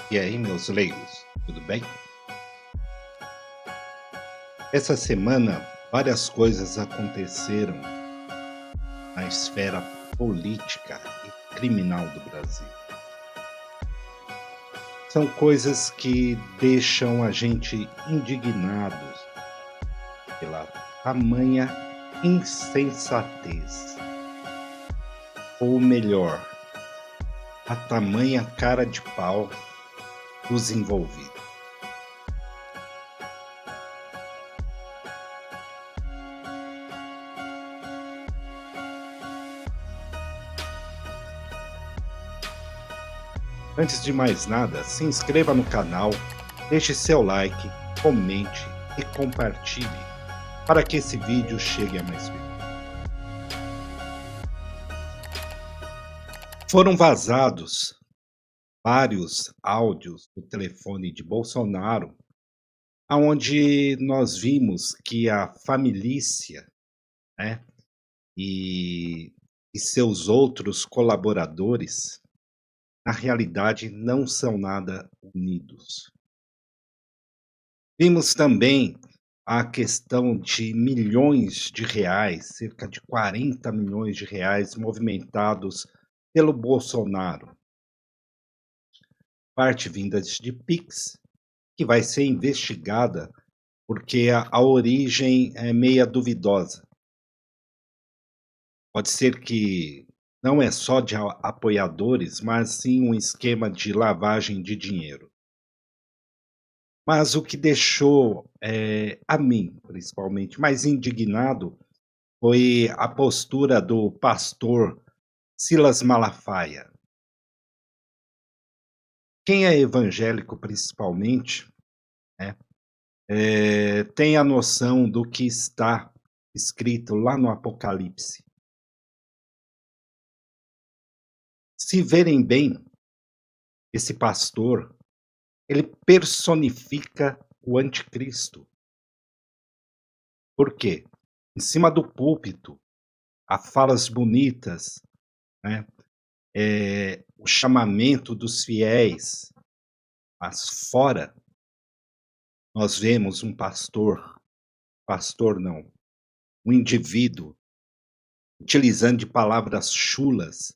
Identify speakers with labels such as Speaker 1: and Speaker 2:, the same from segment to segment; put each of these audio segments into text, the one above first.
Speaker 1: E aí, meus leigos, tudo bem? Essa semana, várias coisas aconteceram na esfera política e criminal do Brasil. São coisas que deixam a gente indignados pela tamanha insensatez, ou melhor, a tamanha cara de pau dos envolvidos. Antes de mais nada, se inscreva no canal, deixe seu like, comente e compartilhe para que esse vídeo chegue a mais pessoas. Foram vazados vários áudios do telefone de Bolsonaro, aonde nós vimos que a familícia, né, e seus outros colaboradores, na realidade, não são nada unidos. Vimos também a questão de milhões de reais, cerca de 40 milhões de reais movimentados pelo Bolsonaro, parte vindas de Pix, que vai ser investigada, porque a origem é meia duvidosa. Pode ser que não é só de apoiadores, mas sim um esquema de lavagem de dinheiro. Mas o que deixou, a mim, principalmente, mais indignado foi a postura do pastor Silas Malafaia. Quem é evangélico, principalmente, né, tem a noção do que está escrito lá no Apocalipse. Se verem bem, esse pastor, ele personifica o anticristo. Por quê? Em cima do púlpito, há falas bonitas, né, o chamamento dos fiéis, mas fora nós vemos um pastor não, um indivíduo utilizando de palavras chulas,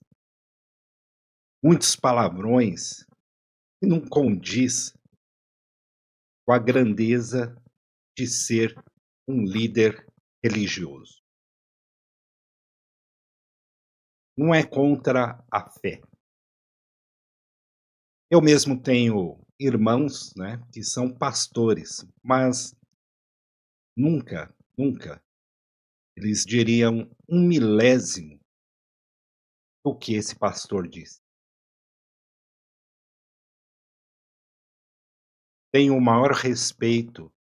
Speaker 1: muitos palavrões, que não condiz com a grandeza de ser um líder religioso. Não é contra a fé. Eu mesmo tenho irmãos, né, que são pastores, mas nunca eles diriam um milésimo do que esse pastor diz. Tenho o maior respeito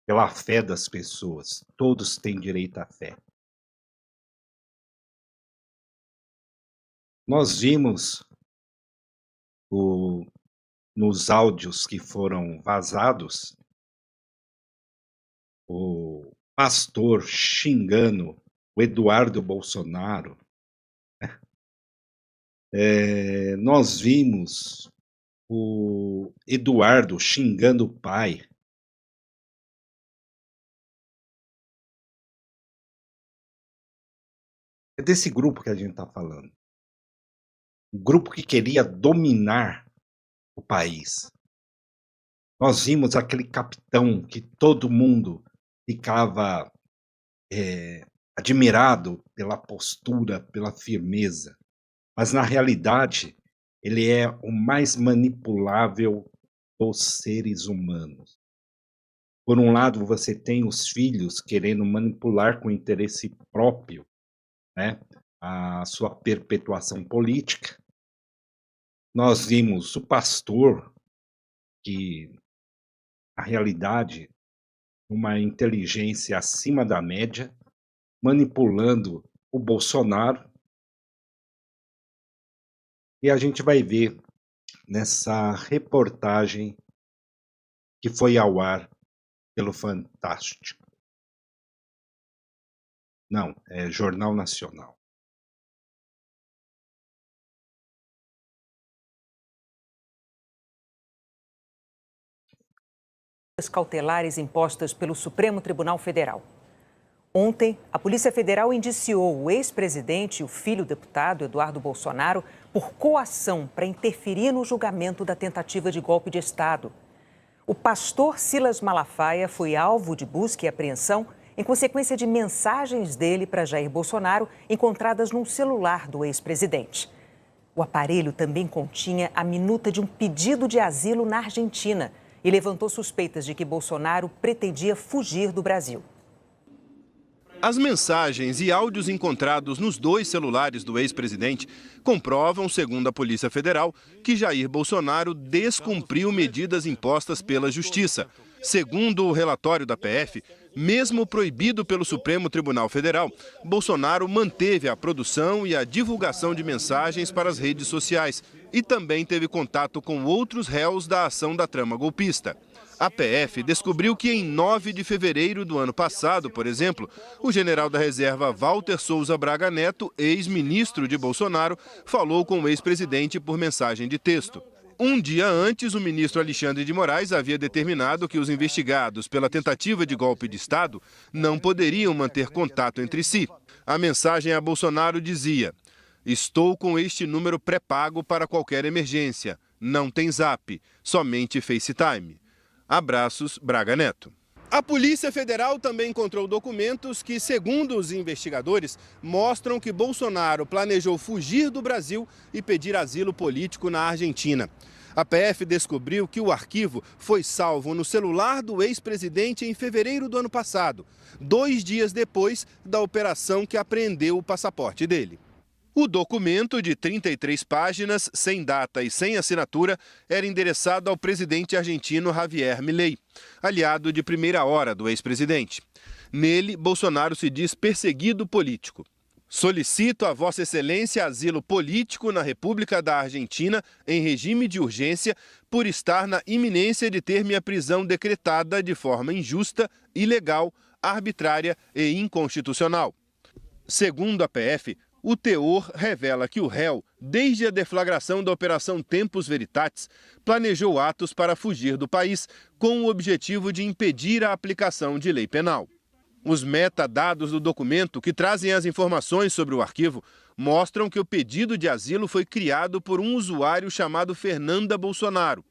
Speaker 1: pela fé das pessoas, todos têm direito à fé. Nós vimos o nos áudios que foram vazados, o pastor xingando o Eduardo Bolsonaro. Nós vimos o Eduardo xingando o pai. É desse grupo que a gente está falando. Um grupo que queria dominar o país. Nós vimos aquele capitão que todo mundo ficava admirado pela postura, pela firmeza, mas na realidade ele é o mais manipulável dos seres humanos. Por um lado, você tem os filhos querendo manipular com interesse próprio, né, a sua perpetuação política. Nós vimos o pastor que, na realidade, uma inteligência acima da média, manipulando o Bolsonaro. E a gente vai ver nessa reportagem que foi ao ar pelo Fantástico. Não, é Jornal Nacional.
Speaker 2: cautelares impostas pelo Supremo Tribunal Federal. Ontem, a Polícia Federal indiciou o ex-presidente e o filho deputado, Eduardo Bolsonaro, por coação para interferir no julgamento da tentativa de golpe de Estado. O pastor Silas Malafaia foi alvo de busca e apreensão em consequência de mensagens dele para Jair Bolsonaro encontradas num celular do ex-presidente. O aparelho também continha a minuta de um pedido de asilo na Argentina e levantou suspeitas de que Bolsonaro pretendia fugir do Brasil.
Speaker 3: As mensagens e áudios encontrados nos dois celulares do ex-presidente comprovam, segundo a Polícia Federal, que Jair Bolsonaro descumpriu medidas impostas pela Justiça. Segundo o relatório da PF, mesmo proibido pelo Supremo Tribunal Federal, Bolsonaro manteve a produção e a divulgação de mensagens para as redes sociais e também teve contato com outros réus da ação da trama golpista. A PF descobriu que em 9 de fevereiro do ano passado, por exemplo, o general da reserva Walter Souza Braga Neto, ex-ministro de Bolsonaro, falou com o ex-presidente por mensagem de texto. Um dia antes, o ministro Alexandre de Moraes havia determinado que os investigados pela tentativa de golpe de Estado não poderiam manter contato entre si. A mensagem a Bolsonaro dizia: "Estou com este número pré-pago para qualquer emergência. Não tem Zap, somente FaceTime. Abraços, Braga Neto." A Polícia Federal também encontrou documentos que, segundo os investigadores, mostram que Bolsonaro planejou fugir do Brasil e pedir asilo político na Argentina. A PF descobriu que o arquivo foi salvo no celular do ex-presidente em fevereiro do ano passado, 2 dias depois da operação que apreendeu o passaporte dele. O documento, de 33 páginas, sem data e sem assinatura, era endereçado ao presidente argentino Javier Milei, aliado de primeira hora do ex-presidente. Nele, Bolsonaro se diz perseguido político. "Solicito a Vossa Excelência asilo político na República da Argentina em regime de urgência por estar na iminência de ter minha prisão decretada de forma injusta, ilegal, arbitrária e inconstitucional." Segundo a PF, o teor revela que o réu, desde a deflagração da Operação Tempus Veritatis, planejou atos para fugir do país com o objetivo de impedir a aplicação de lei penal. Os metadados do documento, que trazem as informações sobre o arquivo, mostram que o pedido de asilo foi criado por um usuário chamado Fernanda Bolsonaro.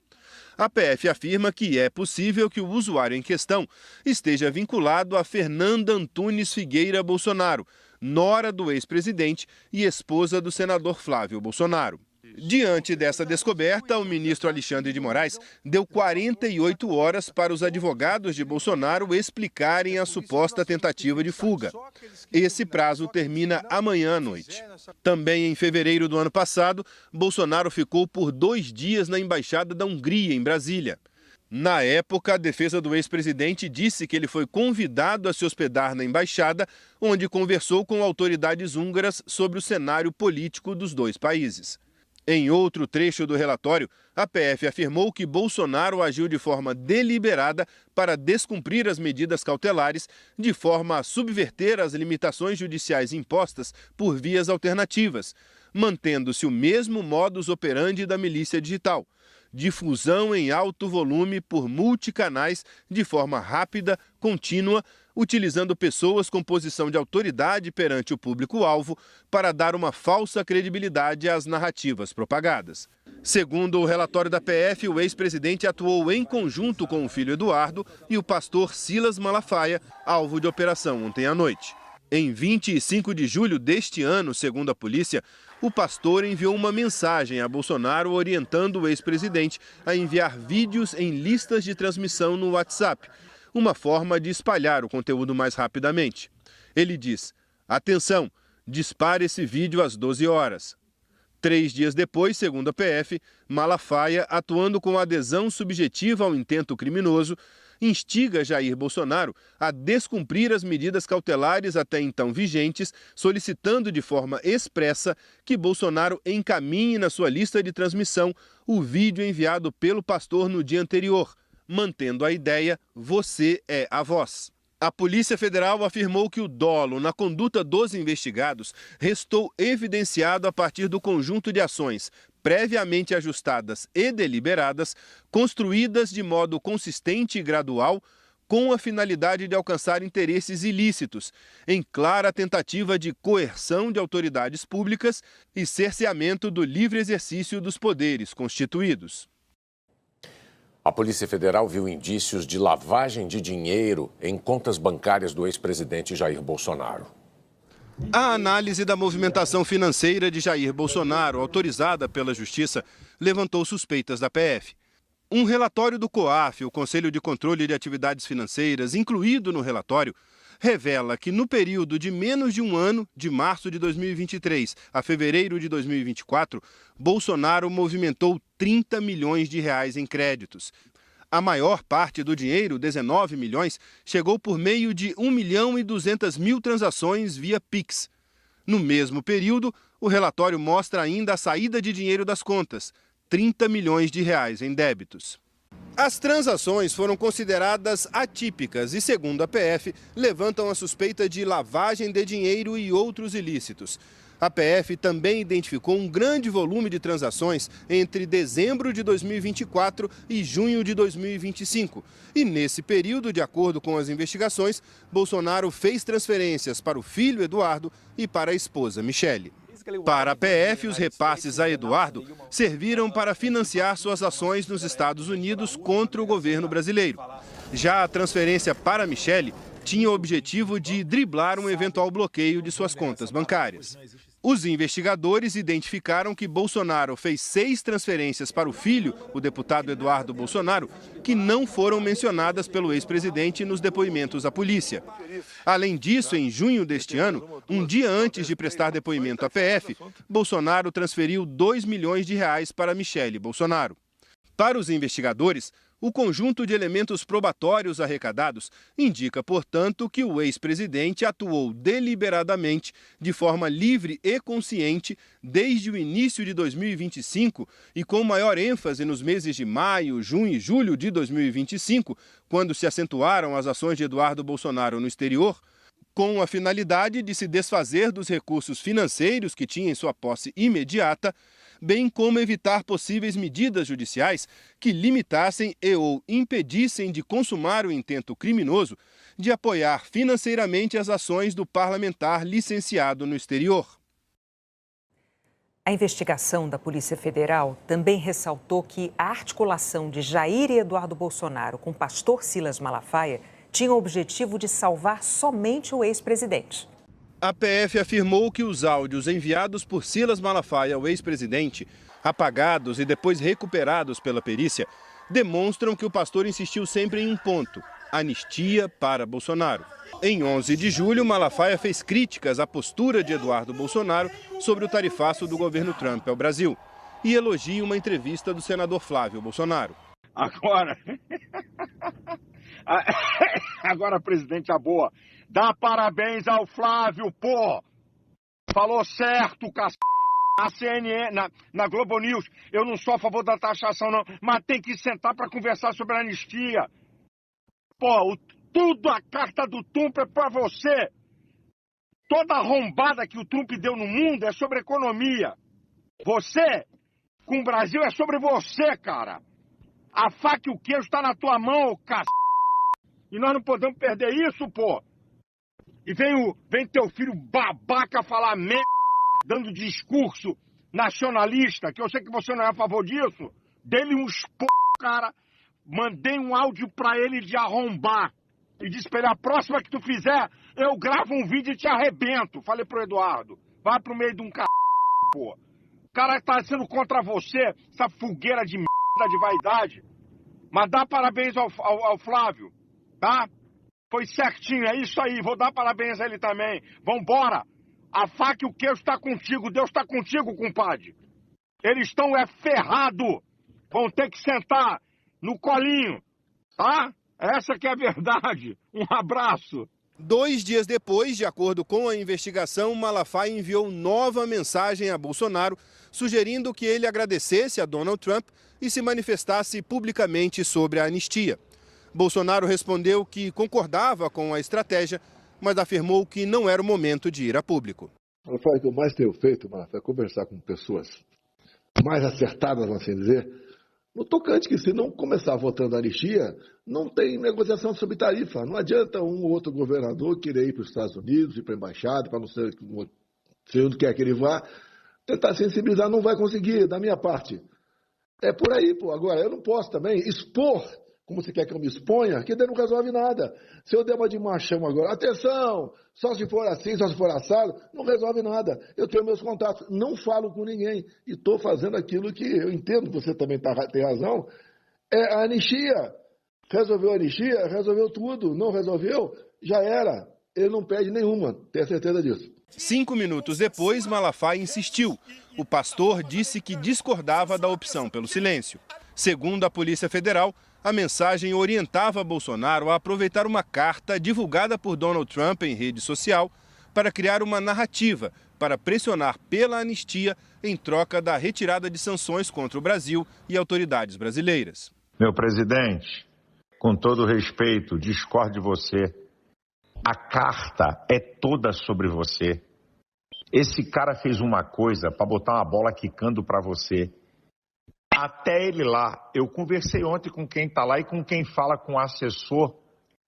Speaker 3: A PF afirma que é possível que o usuário em questão esteja vinculado a Fernanda Antunes Figueira Bolsonaro, nora do ex-presidente e esposa do senador Flávio Bolsonaro. Diante dessa descoberta, o ministro Alexandre de Moraes deu 48 horas para os advogados de Bolsonaro explicarem a suposta tentativa de fuga. Esse prazo termina amanhã à noite. Também em fevereiro do ano passado, Bolsonaro ficou por 2 dias na Embaixada da Hungria, em Brasília. Na época, a defesa do ex-presidente disse que ele foi convidado a se hospedar na embaixada, onde conversou com autoridades húngaras sobre o cenário político dos dois países. Em outro trecho do relatório, a PF afirmou que Bolsonaro agiu de forma deliberada para descumprir as medidas cautelares, de forma a subverter as limitações judiciais impostas por vias alternativas, mantendo-se o mesmo modus operandi da milícia digital: difusão em alto volume por multicanais de forma rápida, contínua, utilizando pessoas com posição de autoridade perante o público-alvo para dar uma falsa credibilidade às narrativas propagadas. Segundo o relatório da PF, o ex-presidente atuou em conjunto com o filho Eduardo e o pastor Silas Malafaia, alvo de operação ontem à noite. Em 25 de julho deste ano, segundo a polícia, o pastor enviou uma mensagem a Bolsonaro orientando o ex-presidente a enviar vídeos em listas de transmissão no WhatsApp, uma forma de espalhar o conteúdo mais rapidamente. Ele diz: "Atenção, dispare esse vídeo às 12 horas. 3 dias depois, segundo a PF, Malafaia, atuando com adesão subjetiva ao intento criminoso, instiga Jair Bolsonaro a descumprir as medidas cautelares até então vigentes, solicitando de forma expressa que Bolsonaro encaminhe na sua lista de transmissão o vídeo enviado pelo pastor no dia anterior, mantendo a ideia "você é a voz". A Polícia Federal afirmou que o dolo na conduta dos investigados restou evidenciado a partir do conjunto de ações previamente ajustadas e deliberadas, construídas de modo consistente e gradual, com a finalidade de alcançar interesses ilícitos, em clara tentativa de coerção de autoridades públicas e cerceamento do livre exercício dos poderes constituídos.
Speaker 4: A Polícia Federal viu indícios de lavagem de dinheiro em contas bancárias do ex-presidente Jair Bolsonaro.
Speaker 3: A análise da movimentação financeira de Jair Bolsonaro, autorizada pela Justiça, levantou suspeitas da PF. Um relatório do COAF, o Conselho de Controle de Atividades Financeiras, incluído no relatório, revela que no período de menos de um ano, de março de 2023 a fevereiro de 2024, Bolsonaro movimentou 30 milhões de reais em créditos. A maior parte do dinheiro, 19 milhões, chegou por meio de 1.200.000 transações via Pix. No mesmo período, o relatório mostra ainda a saída de dinheiro das contas, 30 milhões de reais em débitos. As transações foram consideradas atípicas e, segundo a PF, levantam a suspeita de lavagem de dinheiro e outros ilícitos. A PF também identificou um grande volume de transações entre dezembro de 2024 e junho de 2025. E nesse período, de acordo com as investigações, Bolsonaro fez transferências para o filho Eduardo e para a esposa Michele. Para a PF, os repasses a Eduardo serviram para financiar suas ações nos Estados Unidos contra o governo brasileiro. Já a transferência para Michele tinha o objetivo de driblar um eventual bloqueio de suas contas bancárias. Os investigadores identificaram que Bolsonaro fez 6 transferências para o filho, o deputado Eduardo Bolsonaro, que não foram mencionadas pelo ex-presidente nos depoimentos à polícia. Além disso, em junho deste ano, um dia antes de prestar depoimento à PF, Bolsonaro transferiu 2 milhões de reais para Michele Bolsonaro. Para os investigadores, o conjunto de elementos probatórios arrecadados indica, portanto, que o ex-presidente atuou deliberadamente, de forma livre e consciente, desde o início de 2025 e com maior ênfase nos meses de maio, junho e julho de 2025, quando se acentuaram as ações de Eduardo Bolsonaro no exterior, com a finalidade de se desfazer dos recursos financeiros que tinha em sua posse imediata, bem como evitar possíveis medidas judiciais que limitassem e ou impedissem de consumar o intento criminoso de apoiar financeiramente as ações do parlamentar licenciado no exterior.
Speaker 2: A investigação da Polícia Federal também ressaltou que a articulação de Jair e Eduardo Bolsonaro com o pastor Silas Malafaia tinha o objetivo de salvar somente o ex-presidente.
Speaker 3: A PF afirmou que os áudios enviados por Silas Malafaia ao ex-presidente, apagados e depois recuperados pela perícia, demonstram que o pastor insistiu sempre em um ponto: anistia para Bolsonaro. Em 11 de julho, Malafaia fez críticas à postura de Eduardo Bolsonaro sobre o tarifaço do governo Trump ao Brasil e elogia uma entrevista do senador Flávio Bolsonaro.
Speaker 5: Agora, presidente, a boa. Dá parabéns ao Flávio, pô! Falou certo, cacete. Na CNN, na Globo News, eu não sou a favor da taxação, não, mas tem que sentar para conversar sobre a anistia. Pô, tudo a carta do Trump é para você. Toda a arrombada que o Trump deu no mundo é sobre economia. Você, com o Brasil, é sobre você, cara. A faca e o queijo tá na tua mão, cacete. E nós não podemos perder isso, pô. E vem teu filho babaca falar merda, dando discurso nacionalista, que eu sei que você não é a favor disso. Dê-lhe uns cara. Mandei um áudio pra ele de arrombar. E disse pra ele, a próxima que tu fizer, eu gravo um vídeo e te arrebento. Falei pro Eduardo, vai pro meio de um pô. O cara tá sendo contra você, essa fogueira de merda, de vaidade. Mas dá parabéns ao Flávio, tá? Foi certinho, é isso aí, vou dar parabéns a ele também. Vambora! A faca e o queijo está contigo, Deus está contigo, compadre. Eles estão ferrados, vão ter que sentar no colinho, tá? Essa que é a verdade. Um abraço.
Speaker 3: 2 dias depois, de acordo com a investigação, Malafaia enviou nova mensagem a Bolsonaro, sugerindo que ele agradecesse a Donald Trump e se manifestasse publicamente sobre a anistia. Bolsonaro respondeu que concordava com a estratégia, mas afirmou que não era o momento de ir a público.
Speaker 6: O que eu mais tenho feito, Marta, é conversar com pessoas mais acertadas, vamos assim dizer, no tocante que se não começar votando a anistia, não tem negociação sobre tarifa. Não adianta um ou outro governador querer ir para os Estados Unidos, ir para a embaixada, para não ser onde quer que ele vá, tentar sensibilizar, não vai conseguir, da minha parte. É por aí, pô. Agora, eu não posso também expor, como você quer que eu me exponha, que daí não resolve nada. Se eu der uma de machão agora, atenção, só se for assim, só se for assado, não resolve nada. Eu tenho meus contatos, não falo com ninguém e estou fazendo aquilo que eu entendo que você também tem razão, é a anistia. Resolveu a anistia, resolveu tudo. Não resolveu, já era. Ele não pede nenhuma, tenho certeza disso.
Speaker 3: 5 minutos depois, Malafaia insistiu. O pastor disse que discordava da opção pelo silêncio. Segundo a Polícia Federal, a mensagem orientava Bolsonaro a aproveitar uma carta divulgada por Donald Trump em rede social para criar uma narrativa para pressionar pela anistia em troca da retirada de sanções contra o Brasil e autoridades brasileiras.
Speaker 7: Meu presidente, com todo respeito, discordo de você. A carta é toda sobre você. Esse cara fez uma coisa para botar uma bola quicando para você. Até ele lá, eu conversei ontem com quem está lá e com quem fala com o assessor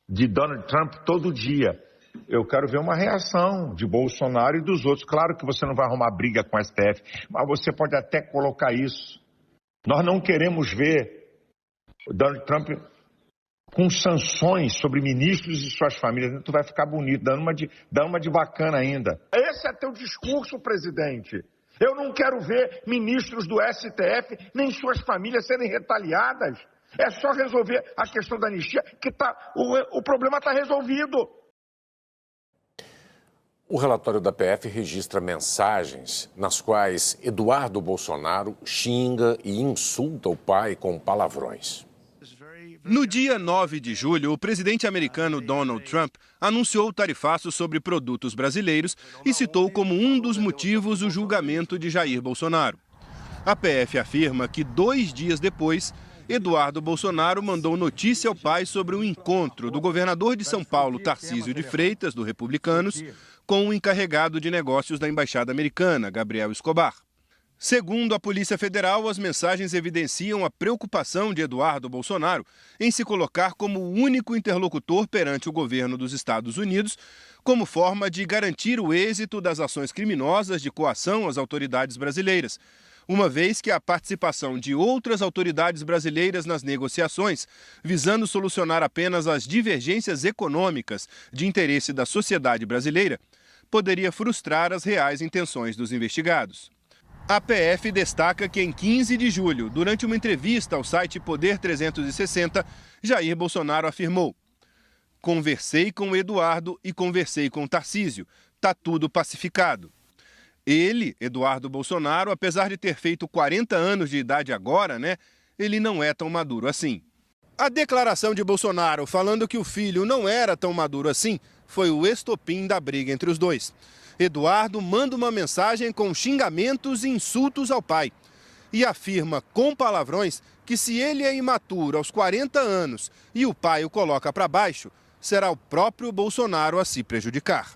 Speaker 7: de Donald Trump todo dia. Eu quero ver uma reação de Bolsonaro e dos outros. Claro que você não vai arrumar briga com o STF, mas você pode até colocar isso. Nós não queremos ver o Donald Trump com sanções sobre ministros e suas famílias. Tu vai ficar bonito, dando uma de bacana ainda. Esse é teu discurso, presidente. Eu não quero ver ministros do STF nem suas famílias serem retaliadas. É só resolver a questão da anistia que o problema está resolvido.
Speaker 4: O relatório da PF registra mensagens nas quais Eduardo Bolsonaro xinga e insulta o pai com palavrões.
Speaker 3: No dia 9 de julho, o presidente americano Donald Trump anunciou o tarifaço sobre produtos brasileiros e citou como um dos motivos o julgamento de Jair Bolsonaro. A PF afirma que 2 dias depois, Eduardo Bolsonaro mandou notícia ao pai sobre o encontro do governador de São Paulo, Tarcísio de Freitas, do Republicanos, com o encarregado de negócios da Embaixada Americana, Gabriel Escobar. Segundo a Polícia Federal, as mensagens evidenciam a preocupação de Eduardo Bolsonaro em se colocar como o único interlocutor perante o governo dos Estados Unidos, como forma de garantir o êxito das ações criminosas de coação às autoridades brasileiras, uma vez que a participação de outras autoridades brasileiras nas negociações, visando solucionar apenas as divergências econômicas de interesse da sociedade brasileira, poderia frustrar as reais intenções dos investigados. A PF destaca que em 15 de julho, durante uma entrevista ao site Poder 360, Jair Bolsonaro afirmou: "Conversei com Eduardo e conversei com Tarcísio. Tá tudo pacificado." Ele, Eduardo Bolsonaro, apesar de ter feito 40 anos de idade agora, ele não é tão maduro assim. A declaração de Bolsonaro falando que o filho não era tão maduro assim foi o estopim da briga entre os dois. Eduardo manda uma mensagem com xingamentos e insultos ao pai e afirma com palavrões que se ele é imaturo aos 40 anos e o pai o coloca para baixo, será o próprio Bolsonaro a se prejudicar.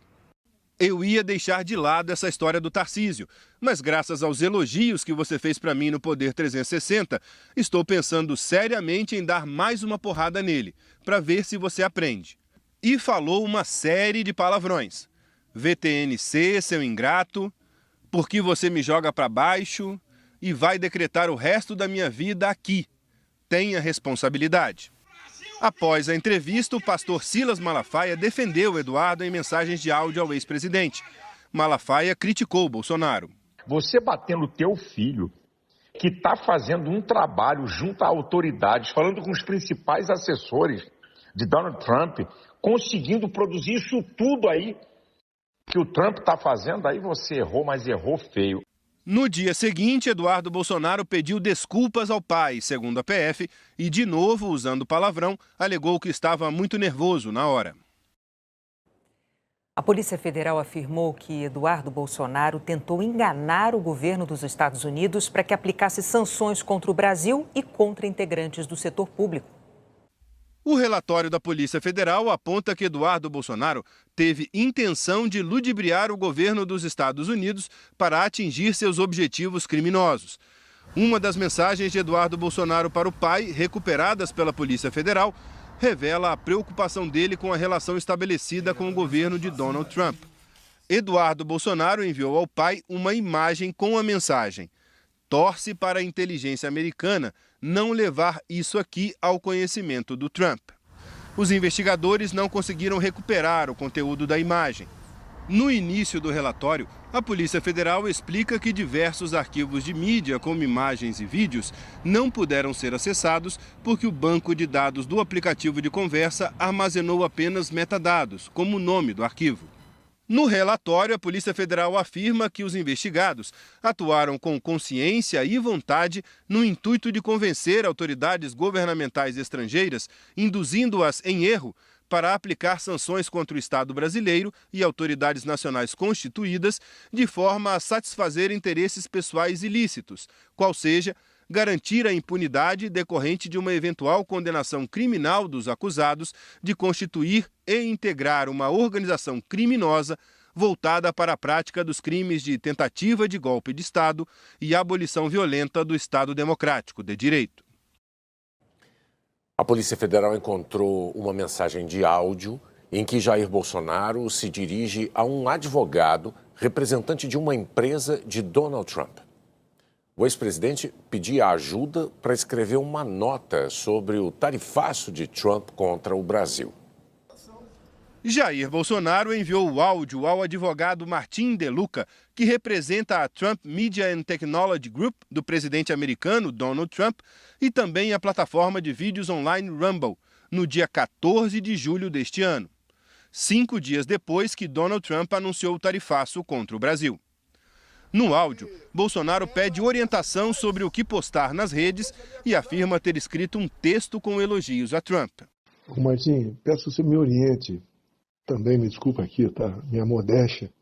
Speaker 3: Eu ia deixar de lado essa história do Tarcísio, mas graças aos elogios que você fez para mim no Poder 360, estou pensando seriamente em dar mais uma porrada nele, para ver se você aprende. E falou uma série de palavrões. VTNC, seu ingrato, porque você me joga para baixo e vai decretar o resto da minha vida aqui. Tenha responsabilidade. Após a entrevista, o pastor Silas Malafaia defendeu Eduardo em mensagens de áudio ao ex-presidente. Malafaia criticou Bolsonaro.
Speaker 7: Você batendo o teu filho, que está fazendo um trabalho junto a autoridades, falando com os principais assessores de Donald Trump, conseguindo produzir isso tudo aí que o Trump está fazendo, aí você errou, mas errou feio.
Speaker 3: No dia seguinte, Eduardo Bolsonaro pediu desculpas ao pai, segundo a PF, e de novo, usando palavrão, alegou que estava muito nervoso na hora.
Speaker 2: A Polícia Federal afirmou que Eduardo Bolsonaro tentou enganar o governo dos Estados Unidos para que aplicasse sanções contra o Brasil e contra integrantes do setor público.
Speaker 3: O relatório da Polícia Federal aponta que Eduardo Bolsonaro teve intenção de ludibriar o governo dos Estados Unidos para atingir seus objetivos criminosos. Uma das mensagens de Eduardo Bolsonaro para o pai, recuperadas pela Polícia Federal, revela a preocupação dele com a relação estabelecida com o governo de Donald Trump. Eduardo Bolsonaro enviou ao pai uma imagem com a mensagem: torce para a inteligência americana não levar isso aqui ao conhecimento do Trump. Os investigadores não conseguiram recuperar o conteúdo da imagem. No início do relatório, a Polícia Federal explica que diversos arquivos de mídia, como imagens e vídeos, não puderam ser acessados porque o banco de dados do aplicativo de conversa armazenou apenas metadados, como o nome do arquivo. No relatório, a Polícia Federal afirma que os investigados atuaram com consciência e vontade no intuito de convencer autoridades governamentais estrangeiras, induzindo-as em erro para aplicar sanções contra o Estado brasileiro e autoridades nacionais constituídas, de forma a satisfazer interesses pessoais ilícitos, qual seja, garantir a impunidade decorrente de uma eventual condenação criminal dos acusados de constituir e integrar uma organização criminosa voltada para a prática dos crimes de tentativa de golpe de Estado e abolição violenta do Estado Democrático de Direito.
Speaker 4: A Polícia Federal encontrou uma mensagem de áudio em que Jair Bolsonaro se dirige a um advogado representante de uma empresa de Donald Trump. O ex-presidente pedia ajuda para escrever uma nota sobre o tarifaço de Trump contra o Brasil.
Speaker 3: Jair Bolsonaro enviou o áudio ao advogado Martin DeLuca, que representa a Trump Media and Technology Group do presidente americano Donald Trump e também a plataforma de vídeos online Rumble, no dia 14 de julho deste ano, 5 dias depois que Donald Trump anunciou o tarifaço contra o Brasil. No áudio, Bolsonaro pede orientação sobre o que postar nas redes e afirma ter escrito um texto com elogios a Trump.
Speaker 6: Martim, peço que você me oriente, também me desculpa aqui, tá? Minha modéstia,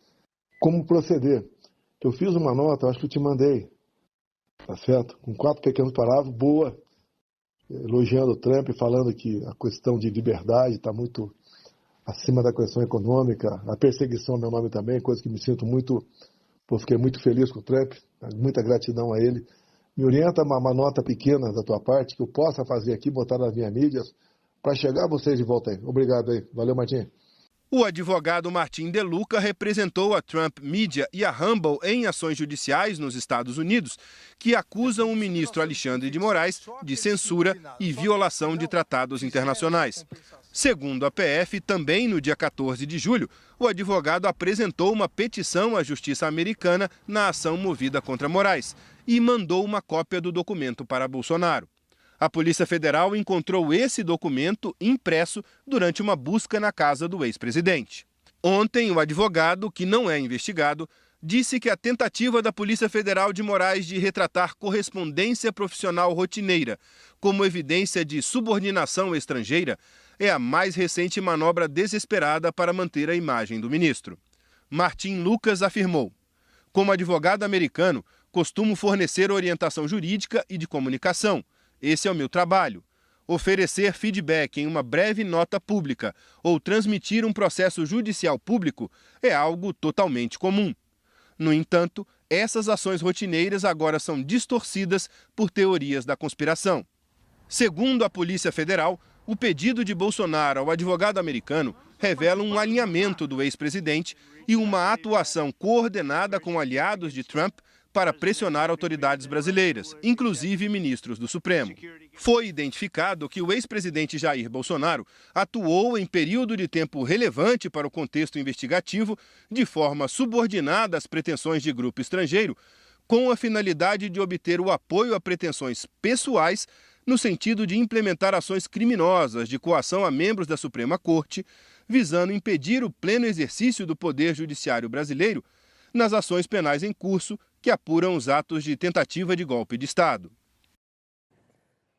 Speaker 6: como proceder. Eu fiz uma nota, acho que eu te mandei, tá certo? Com 4 pequenos parágrafos, boa, elogiando o Trump, falando que a questão de liberdade está muito acima da questão econômica, a perseguição é meu nome também, coisa que me sinto muito... Pô, fiquei muito feliz com o Trump, muita gratidão a ele. Me orienta uma nota pequena da tua parte que eu possa fazer aqui, botar nas minhas mídias, para chegar a vocês de volta aí. Obrigado aí. Valeu, Martim.
Speaker 3: O advogado Martin DeLuca representou a Trump Media e a Rumble em ações judiciais nos Estados Unidos, que acusam o ministro Alexandre de Moraes de censura e violação de tratados internacionais. Segundo a PF, também no dia 14 de julho, o advogado apresentou uma petição à Justiça americana na ação movida contra Moraes e mandou uma cópia do documento para Bolsonaro. A Polícia Federal encontrou esse documento impresso durante uma busca na casa do ex-presidente. Ontem, o advogado, que não é investigado, disse que a tentativa da Polícia Federal de Moraes de retratar correspondência profissional rotineira como evidência de subordinação estrangeira é a mais recente manobra desesperada para manter a imagem do ministro. Martin Lucas afirmou: como advogado americano, costumo fornecer orientação jurídica e de comunicação. Esse é o meu trabalho. Oferecer feedback em uma breve nota pública ou transmitir um processo judicial público é algo totalmente comum. No entanto, essas ações rotineiras agora são distorcidas por teorias da conspiração. Segundo a Polícia Federal, o pedido de Bolsonaro ao advogado americano revela um alinhamento do ex-presidente e uma atuação coordenada com aliados de Trump para pressionar autoridades brasileiras, inclusive ministros do Supremo. Foi identificado que o ex-presidente Jair Bolsonaro atuou em período de tempo relevante para o contexto investigativo de forma subordinada às pretensões de grupo estrangeiro, com a finalidade de obter o apoio a pretensões pessoais no sentido de implementar ações criminosas de coação a membros da Suprema Corte, visando impedir o pleno exercício do Poder Judiciário brasileiro nas ações penais em curso que apuram os atos de tentativa de golpe de Estado.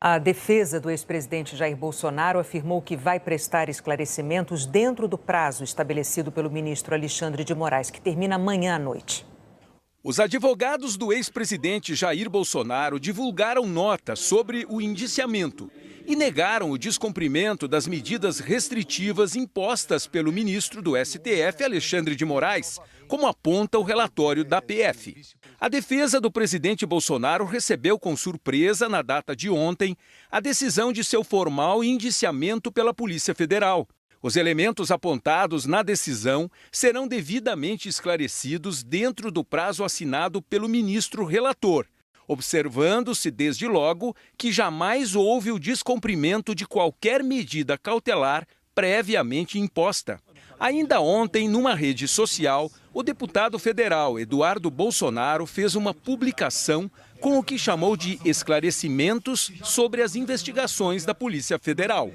Speaker 2: A defesa do ex-presidente Jair Bolsonaro afirmou que vai prestar esclarecimentos dentro do prazo estabelecido pelo ministro Alexandre de Moraes, que termina amanhã à noite.
Speaker 8: Os advogados do ex-presidente Jair Bolsonaro divulgaram nota sobre o indiciamento e negaram o descumprimento das medidas restritivas impostas pelo ministro do STF, Alexandre de Moraes, como aponta o relatório da PF. A defesa do presidente Bolsonaro recebeu com surpresa, na data de ontem, a decisão de seu formal indiciamento pela Polícia Federal. Os elementos apontados na decisão serão devidamente esclarecidos dentro do prazo assinado pelo ministro relator, observando-se desde logo que jamais houve o descumprimento de qualquer medida cautelar previamente imposta. Ainda ontem, numa rede social, o deputado federal Eduardo Bolsonaro fez uma publicação com o que chamou de esclarecimentos sobre as investigações da Polícia Federal.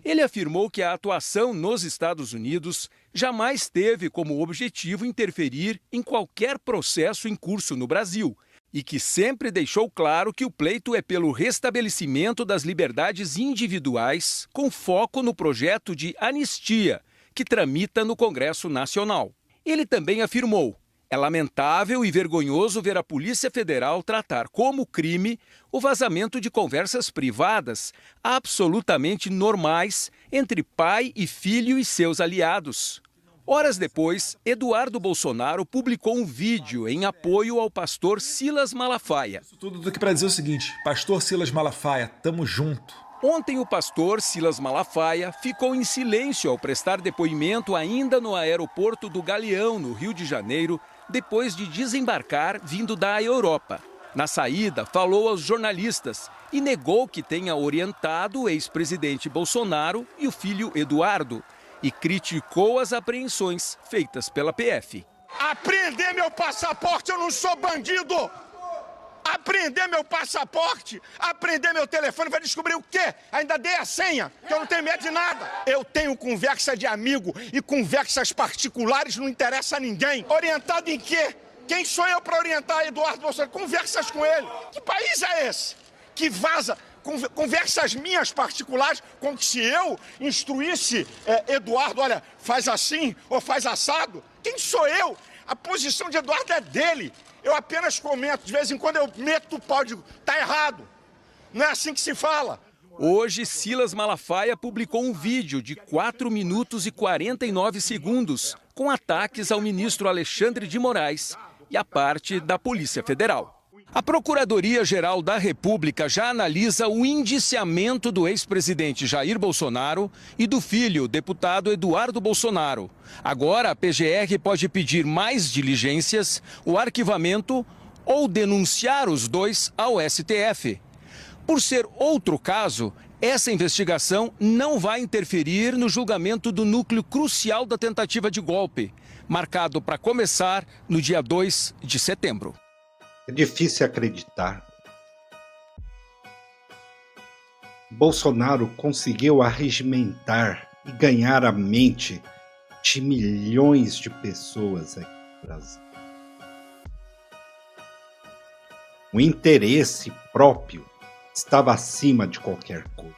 Speaker 8: Ele afirmou que a atuação nos Estados Unidos jamais teve como objetivo interferir em qualquer processo em curso no Brasil e que sempre deixou claro que o pleito é pelo restabelecimento das liberdades individuais, com foco no projeto de anistia que tramita no Congresso Nacional. Ele também afirmou: é lamentável e vergonhoso ver a Polícia Federal tratar como crime o vazamento de conversas privadas absolutamente normais entre pai e filho e seus aliados. Horas depois, Eduardo Bolsonaro publicou um vídeo em apoio ao pastor Silas Malafaia.
Speaker 9: Tudo aqui para dizer o seguinte: pastor Silas Malafaia, tamo junto.
Speaker 8: Ontem o pastor Silas Malafaia ficou em silêncio ao prestar depoimento ainda no aeroporto do Galeão, no Rio de Janeiro, depois de desembarcar vindo da Europa. Na saída, falou aos jornalistas e negou que tenha orientado o ex-presidente Bolsonaro e o filho Eduardo, e criticou as apreensões feitas pela PF.
Speaker 5: Apreender meu passaporte, eu não sou bandido! Apreender meu passaporte, apreender meu telefone, vai descobrir o quê? Ainda dei a senha, que eu não tenho medo de nada. Eu tenho conversa de amigo e conversas particulares não interessa a ninguém. Orientado em quê? Quem sou eu para orientar Eduardo Bolsonaro? Conversas com ele. Que país é esse? Que vaza conversas minhas particulares, como que se eu instruísse Eduardo, olha, faz assim ou faz assado. Quem sou eu? A posição de Eduardo é dele. Eu apenas comento, de vez em quando eu meto o pau e digo, tá errado. Não é assim que se fala.
Speaker 8: Hoje, Silas Malafaia publicou um vídeo de 4 minutos e 49 segundos com ataques ao ministro Alexandre de Moraes e à parte da Polícia Federal. A Procuradoria-Geral da República já analisa o indiciamento do ex-presidente Jair Bolsonaro e do filho, deputado Eduardo Bolsonaro. Agora, a PGR pode pedir mais diligências, o arquivamento ou denunciar os dois ao STF. Por ser outro caso, essa investigação não vai interferir no julgamento do núcleo crucial da tentativa de golpe, marcado para começar no dia 2 de setembro.
Speaker 1: É difícil acreditar. Bolsonaro conseguiu arregimentar e ganhar a mente de milhões de pessoas aqui no Brasil. O interesse próprio estava acima de qualquer coisa.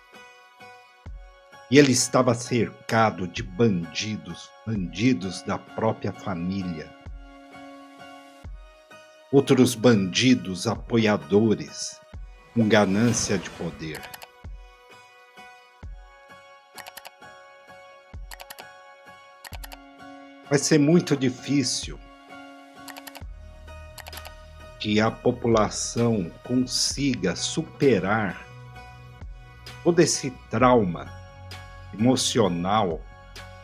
Speaker 1: E ele estava cercado de bandidos da própria família. Outros bandidos apoiadores com ganância de poder. Vai ser muito difícil que a população consiga superar todo esse trauma emocional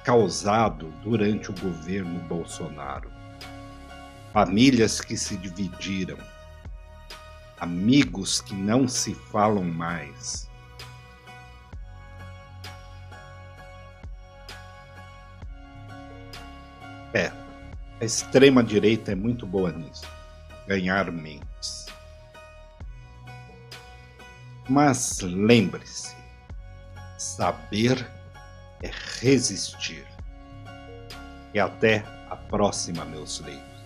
Speaker 1: causado durante o governo Bolsonaro. Famílias que se dividiram, amigos que não se falam mais. A extrema-direita é muito boa nisso, ganhar mentes. Mas lembre-se, saber é resistir. E até a próxima, meus leigos.